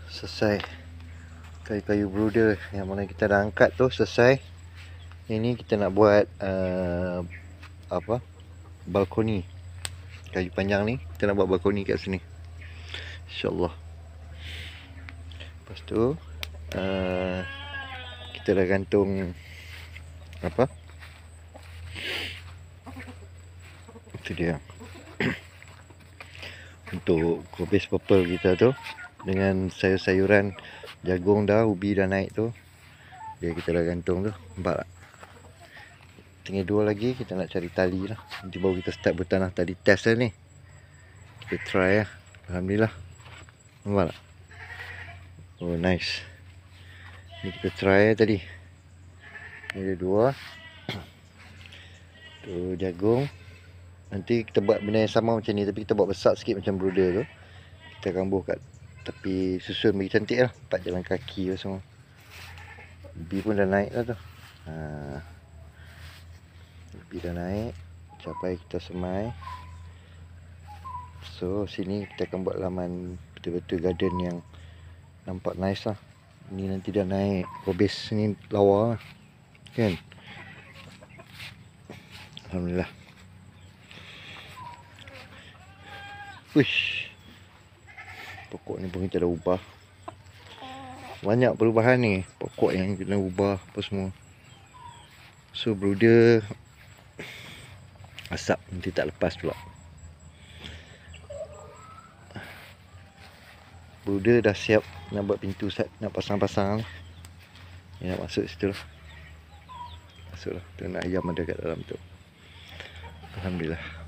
selesai. Kayu-kayu brooder yang mana kita dah angkat tu selesai. Ini kita nak buat balkoni. Kayu panjang ni kita nak buat balkoni kat sini, InsyaAllah. Lepas tu kita dah gantung itu dia untuk kubis purple kita tu, dengan sayur-sayuran, jagung dah, ubi dah naik tu, dia kita dah gantung tu. Nampak tak? Tinggal 2 lagi, kita nak cari tali lah. Nanti baru kita start bertanah tali test lah ni. Kita try lah. Alhamdulillah. Nampak tak? Oh nice. Ni kita try tadi. Ni ada 2. Tu jagung. Nanti kita buat benda yang sama macam ni, tapi kita buat besar sikit macam brooder tu. Kita kambuh kat tepi susun bagi cantik lah. 4 jalan kaki tu semua. Ubi pun dah naik lah tu. Ubi dah naik. Capai kita semai. So sini kita akan buat laman betul-betul garden yang nampak nice lah. Ni nanti dah naik. Kobis ni lawa lah, kan? Alhamdulillah. Wish. Pokok ni pun kita dah ubah. Banyak perubahan ni. Pokok yang kita ubah apa semua. So brooder asap nanti tak lepas pula. Brooder dah siap nak buat pintu set, nak pasang-pasang ni. Ni nak masuk situ lah. Masuk lah. Tu nak ayam ada kat dalam tu. Alhamdulillah.